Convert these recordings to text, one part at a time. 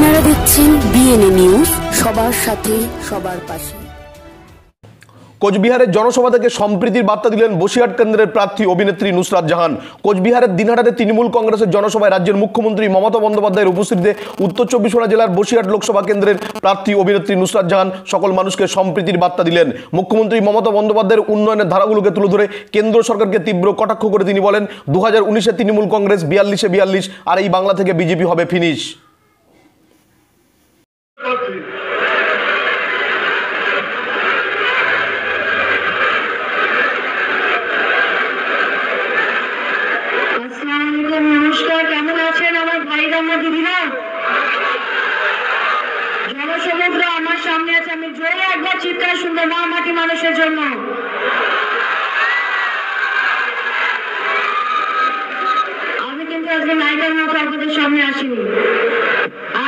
আপনারা দেখছেন BNA news, সবার সাথে সবার পাশে। কোচবিহারের জনসভা থেকে সম্প্রীতির বার্তা দিলেন বসিরহাট কেন্দ্রের প্রার্থী অভিনেত্রী নুসরাত জাহান। কোচবিহারের দিনহাটাতে তৃণমূল কংগ্রেসের জনসভায় রাজ্যের মুখ্যমন্ত্রী মমতা বন্দ্যোপাধ্যায়ের উপস্থিতিতে উত্তর 24 পরগনা জেলার বসিরহাট লোকসভা কেন্দ্রের প্রার্থী অভিনেত্রী নুসরাত জাহান সকল মানুষকে সম্প্রীতির বার্তা দিলেন। মুখ্যমন্ত্রী মমতা বন্দ্যোপাধ্যায়ের উন্নয়নের ধারাগুলোকে তুলে ধরে কেন্দ্র সরকারকে তীব্র কটাক্ষ করে তিনি বলেন, 2019-এ তৃণমূল কংগ্রেস 42-এ 42, আর এই বাংলা থেকে বিজেপি হবে ফিনিশ। নমস্কার, কেমন আছেন আমার ভাইরা আমার দিদিরা? জনসমুদ্র আমার সামনে আছে, আমি জোরে একবার চিৎকার শুনবো মা মাটি মানুষের জন্য। আমি কিন্তু আজকে নায়িকার মতো আপনাদের সামনে আসিনি,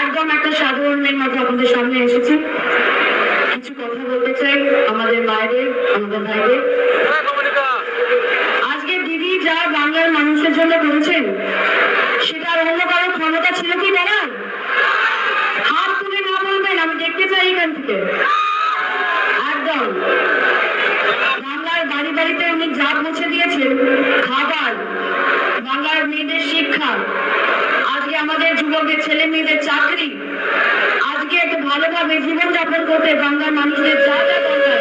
একদম একটা সাধারণের মতো আপনাদের সামনে এসেছি। কিছু কথা বলতে চাই আমাদের মায়েদের, আমাদের ভাইদের। আজকে দিদি যা বাংলার মানুষের জন্য করেছেন সেটা অন্য কারো ক্ষমতা ছিল কি বলার? হাত তুলে না বলবেন, আমি দেখতে চাই এখান থেকে। একদম বাংলার বাড়ি বাড়িতে উনি যা পৌঁছে দিয়েছেন, খাবার, বাংলার মেয়েদের শিক্ষা, আজকে আমাদের যুবকদের ছেলে মেয়েদের চাকরি, আজকে একটু ভালোভাবে জীবনযাপন করতে বাংলার মানুষদের যা যা দরকার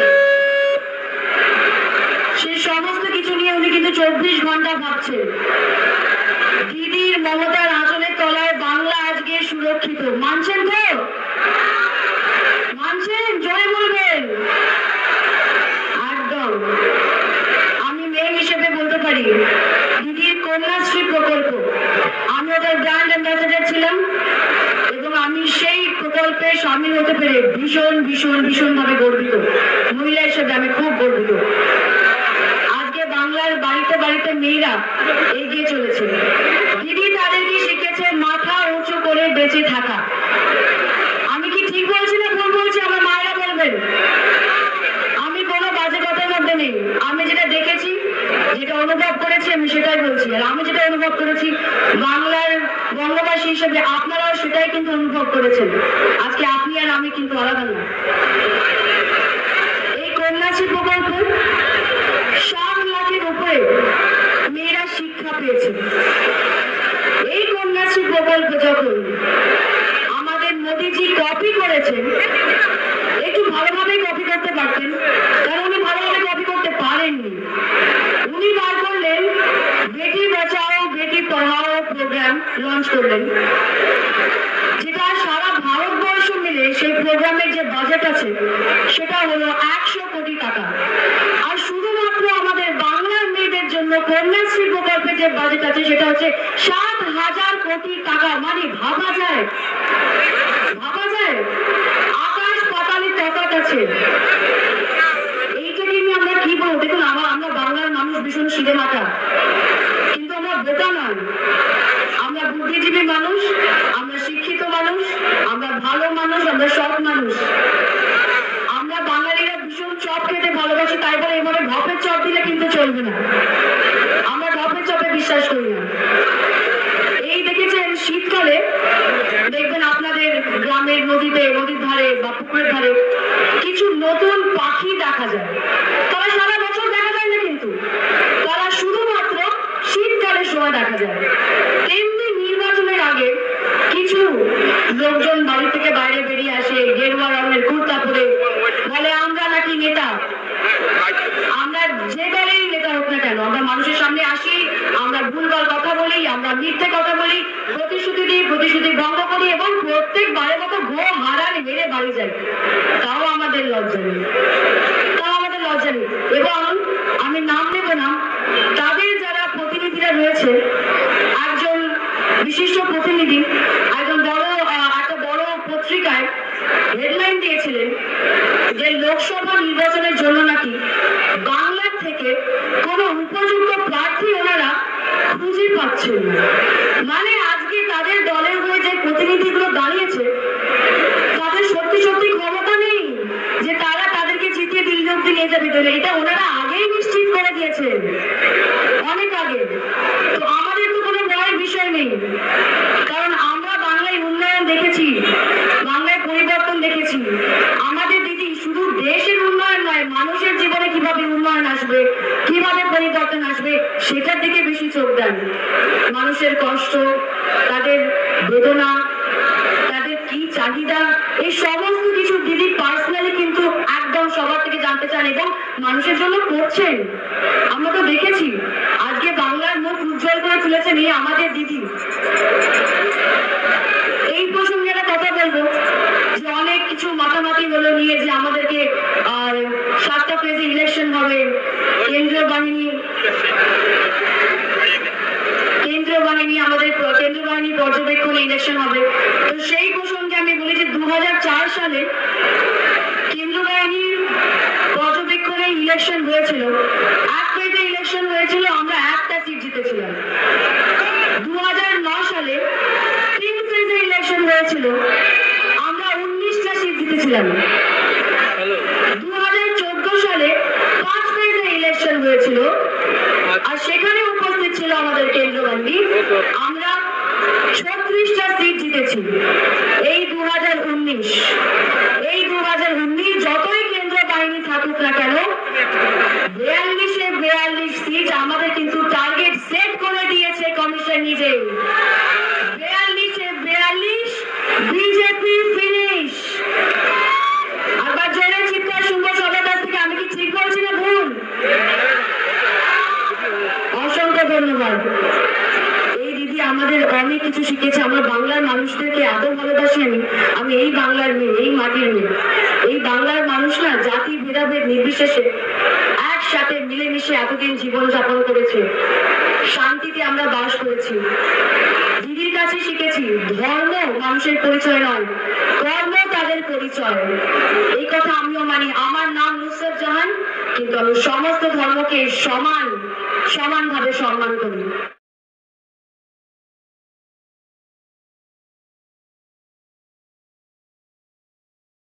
সেই সমস্ত কিছু নিয়ে উনি কিন্তু 24 ঘন্টা ভাবছেন। দিদির মমতার আঁচলের তলায় বাংলা আজকে সুরক্ষিত। মানছেন তো? মানছেন? জয় বলবেন। একদম আমি মেয়ে হিসেবে বলতে পারি, দিদির কন্যাশ্রী প্রকল্প, আমি ওদের ব্র্যান্ড অ্যাম্বাসেডর ছিলাম এবং আমি সেই প্রকল্পে সামিল হতে পেরে ভীষণ ভীষণ ভীষণ ভাবে গর্বিত। মহিলা হিসেবে আমি খুব গর্বিত। বাংলার বাড়িতে বাড়িতে মেয়েরা এগিয়ে চলেছে। দিদি তাদেরকে শিখেছে মাথা উঁচু করে বেঁচে থাকা। আমি কি ঠিক বলছি না ভুল বলছি? আমার মায়েরা বলবেন। আমি কোনো বাজে কথার মধ্যে নেই। আমি যেটা দেখেছি, যেটা অনুভব করেছি, আমি সেটাই বলছি। আর আমি যেটা অনুভব করেছি, বাংলার বঙ্গবাসী হিসেবে আপনারাও সেটাই কিন্তু অনুভব করেছেন। আজকে আপনি আর আমি কিন্তু আলাদা না। এই কন্যাশ্রী প্রকল্প 7 লাখের উপরে মেয়েরা শিক্ষা পেয়েছে। এই কন্যাশ্রী প্রকল্প যখন আমাদের মোদীজি কপি করেছেন, একটু ভালোভাবে কপি করতে পারতেন, কারণ উনি ভালোভাবে কপি করতে পারেননি। উনি বার করলেন বেটি বাঁচাও বেটি পড়াও প্রোগ্রাম লঞ্চ করলেন, যেটা সারা ভারতবর্ষ মিলে সেই প্রোগ্রামের যে বাজেট আছে সেটা হলো 100 কোটি টাকা। আর শুধুমাত্র আমাদের বাংলার মেয়েদের জন্য কন্যাশ্রী প্রকল্পের যে বাজেট আছে সেটা হচ্ছে 7,000 কোটি টাকা। মানে ভাবা যায়, ভাবা যায়, আকাশ পাতালের তফাৎ আছে। এইটা নিয়ে আমরা কি বলবো? দেখুন, আমরা বাংলার মানুষ ভীষণ সিধে মাথা, কিন্তু আমরা বোকা নয়। আমরা বুদ্ধিজীবী মানুষ, আমরা শিক্ষিত মানুষ, আমরা ভালো মানুষ, আমরা সৎ মানুষ। আমরা বাঙালিরা ভীষণ চপ খেতে ভালোবাসি, তাই বলে এবারে ঢপের চপ দিলে কিন্তু চলবে না। আমরা ঢপের চপে বিশ্বাস করি না। এই দেখেছেন শীতকালে দেখবেন আপনাদের গ্রামের নদীতে, নদীর ধারে বা পুকুরের ধারে কিছু নতুন পাখি দেখা যায়। তারা সারা বছর দেখা যায় না, কিন্তু তারা শুধুমাত্র শীতকালের সময় দেখা যায়। তেমনি নির্বাচনের আগে কিছু লোকজন বাড়ি থেকে বাইরে বেরিয়ে আসে, গেরুয়া রঙের কুর্তা পরে, বলে আমরা নাকি নেতা। আমরা যে দলেরই নেতা হোক না কেন, আমরা মানুষের সামনে আসি, আমরা ভুলভাল কথা বলি, আমরা মিথ্যে কথা বলি, প্রতিশ্রুতি দিই, প্রতিশ্রুতি ভঙ্গ করি এবং প্রত্যেকবারের মতো গো হারান হেরে বাড়ি যাই। তাও আমাদের লজ্জা নেই, তাও আমাদের লজ্জা নেই। এবং আমি নাম নেব না, তাদের যারা প্রতিনিধিরা রয়েছে, একজন বিশিষ্ট প্রতিনিধি একজন একটা বড় পত্রিকায় হেডলাইন দিয়েছিলেন যে লোকসভা নির্বাচনের জন্য নাকি বাংলার থেকে কোনো উপযুক্ত প্রার্থী ওনারা খুঁজে পাচ্ছেন না। মানে আজকে তাদের দলের হয়ে যে প্রতিনিধিগুলো দাঁড়িয়েছে, তাদের সত্যি সত্যি ক্ষমতা নেই যে তারা তাদেরকে জিতিয়ে দিল্লি অব্দি নিয়ে যাবে। এটা ওনারা আগেই নিশ্চিত করে দিয়েছেন, অনেক আগে। তো আমাদের তো কোনো ভয়ের বিষয় নেই, কারণ আমরা বাংলায় উন্নয়ন দেখেছি। সেটার দিকে বেশি চোখ দেন। মানুষের কষ্ট, তাদের বেদনা, তাদের কি চাহিদা, এই সমস্ত কিছু দিদি পার্সোনালি কিন্তু একদম সবার থেকে জানতে চান এবং মানুষের জন্য করছেন। আমরা তো দেখেছি আজকে বাংলার মুখ উজ্জ্বল করে তুলেছেন এই আমাদের দিদি। এই প্রসঙ্গে একটা কথা বলবো যে অনেক কিছু মাতামাতি হলো নিয়ে যে আমাদেরকে 7টা ফেজে ইলেকশন হবে, কেন্দ্রীয় বাহিনী আমাদের কেন্দ্রীয় বাহিনী পর্যবেক্ষণে ইলেকশন হবে। তো সেই প্রসঙ্গে আমি বলি যে 2004 সালে কেন্দ্রীয় বাহিনীর পর্যবেক্ষণে ইলেকশন হয়েছিল, এক ফেজে ইলেকশন হয়েছিল, আমরা একটা সিট জিতেছিলাম। 2009 সালে 3 ফেজে ইলেকশন হয়েছিল, আমরা 19টা সিট জিতেছিলাম। 2014 সালে 5 ফেজে ইলেকশন হয়েছিল, আর সেখানে উপস্থিত ছিল আমাদের কেন্দ্রীয় বাহিনী, আমরা 36টা সিট জিতেছি। এই 2019 যতই কেন্দ্রীয় বাহিনী থাকুক না কেন, 42 সিট আমাদের কিন্তু টার্গেট সেট করে দিয়েছে কমিশন নিজেই। 42 বিজেপি ফিনিশ। আবার জোরে চিৎকার শুনবো সবার কাছ থেকে, আমি কি ঠিক বলছি না ভুল? অসংখ্য ধন্যবাদ। এই দিদি আমাদের অনেক কিছু শিখেছে। আমরা বাংলার মানুষদেরকে এত ভালোবাসেন। আমি এই বাংলার মেয়ে, এই মাটির মেয়ে। এই বাংলার মানুষ না জাতি ভেদাভেদ নির্বিশেষে একসাথে মিলেমিশে এতদিন জীবন যাপন করেছে, শান্তিতে আমরা বাস করেছি। দিদির কাছে শিখেছি ধর্ম মানুষের পরিচয় নয়, কর্ম তাদের পরিচয়। এই কথা আমিও মানি। আমার নাম নুসরাত জাহান, কিন্তু আমি সমস্ত ধর্মকে সমানভাবে সম্মান করি।